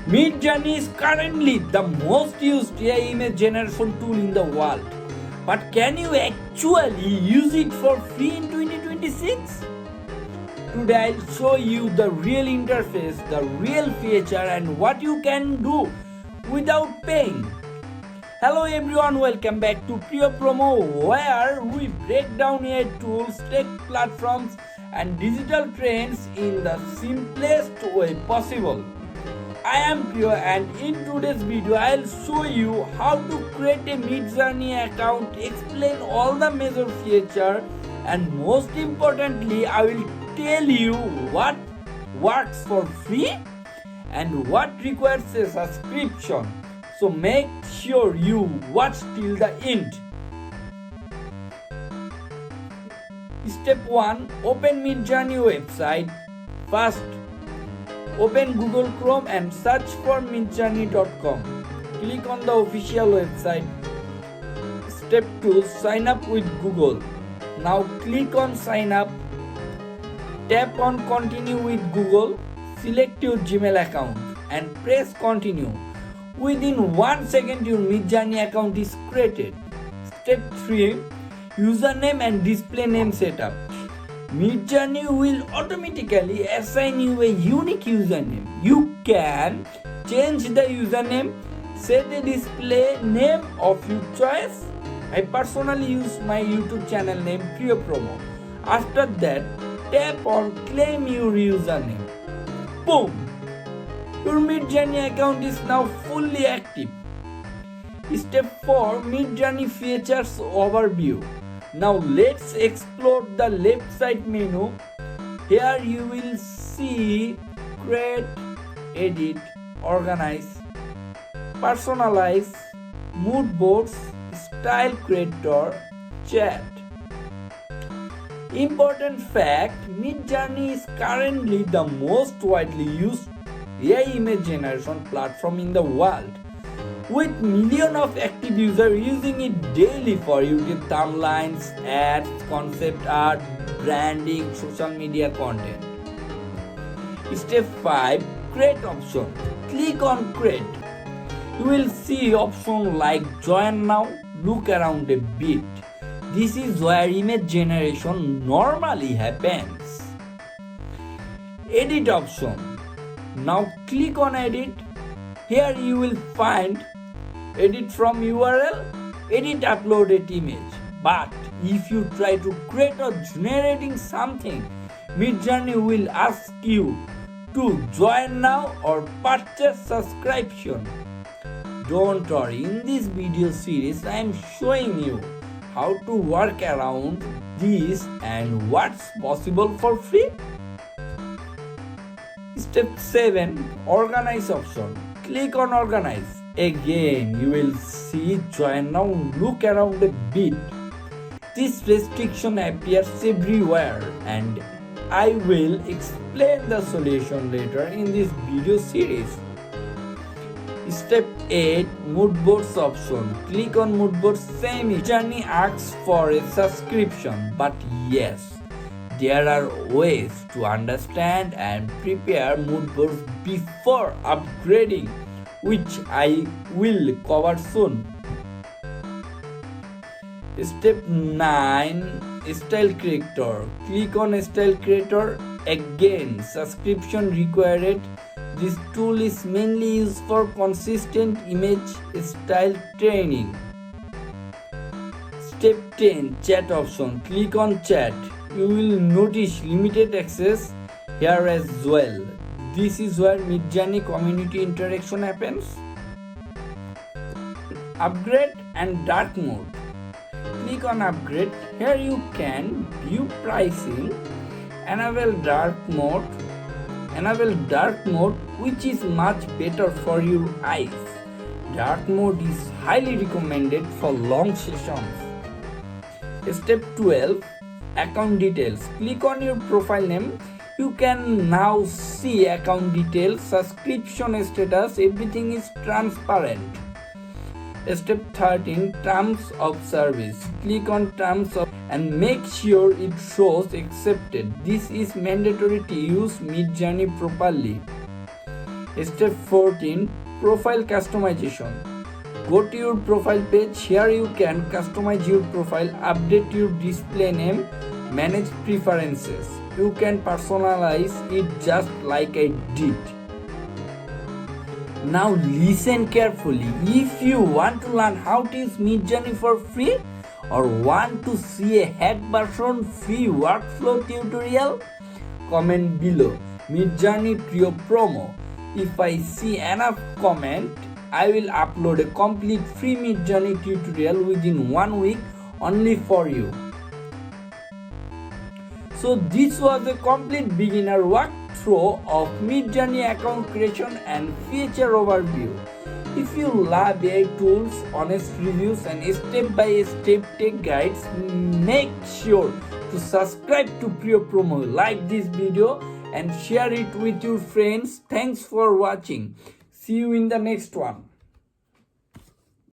Midjourney is currently the most used AI image generation tool in the world. But can you actually use it for free in 2026? Today I'll show you the real interface, the real feature and what you can do without paying. Hello everyone, welcome back to Priya Promo, where we break down AI tools, tech platforms and digital trends in the simplest way possible. I am Priya and in today's video I'll show you how to create a Midjourney account, explain all the major features and most importantly I will tell you what works for free and what requires a subscription. So make sure you watch till the end. Step 1. Open Midjourney website. First, open Google Chrome and search for midjourney.com. Click on the official website. Step 2. Sign up with Google. Now click on sign up. Tap on continue with Google. Select your Gmail account and press continue. Within 1 second your Midjourney account is created. Step 3. Username and display name setup. Midjourney will automatically assign you a unique username. You can change the username, set a display name of your choice. I personally use my YouTube channel name Priya Promo. After that, tap on claim your username. Boom! Your Midjourney account is now fully active. Step 4. Midjourney features overview. Now let's explore the left side menu. Here you will see create, edit, organize, personalize, mood boards, style creator, chat. Important fact, Midjourney is currently the most widely used AI image generation platform in the world, with millions of active users using it daily for YouTube thumbnails, ads, concept art, branding, social media content. Step 5. Create option. Click on create. You will see options like join now, look around a bit. This is where image generation normally happens. Edit option. Now click on edit. Here you will find edit from URL, edit uploaded image. But if you try to create or generating something, Midjourney will ask you to join now or purchase subscription. Don't worry, in this video series I am showing you how to work around this and what's possible for free. Step 7. Organize option. Click on organize. Again you will see join now, look around a bit. This restriction appears everywhere and I will explain the solution later in this video series. Step 8. Mood boards option. Click on mood boards. Same Midjourney asks for a subscription, but yes, there are ways to understand and prepare mood boards before upgrading, which I will cover soon. Step 9. Style creator. Click on style creator. Again, subscription required. This tool is mainly used for consistent image style training. Step 10. Chat option. Click on chat. You will notice limited access here as well. This is where Midjourney community interaction happens. Upgrade and dark mode. Click on upgrade. Here you can view pricing. Enable dark mode. Enable dark mode, which is much better for your eyes. Dark mode is highly recommended for long sessions. Step 12. Account details. Click on your profile name. You can now see account details, subscription status, everything is transparent. Step 13. Terms of service. Click on terms of and make sure it shows accepted. This is mandatory to use Midjourney properly. Step 14, profile customization. Go to your profile page. Here you can customize your profile, update your display name, manage preferences. You can personalize it just like I did. Now listen carefully. If you want to learn how to use Midjourney for free or want to see a hack version free workflow tutorial, comment below. Midjourney Trio promo. If I see enough comment, I will upload a complete free Midjourney tutorial within 1 week only for you. So this was a complete beginner walkthrough of Midjourney account creation and feature overview. If you love AI tools, honest reviews and step-by-step tech guides, make sure to subscribe to Trio Promo, like this video and share it with your friends. Thanks for watching. See you in the next one.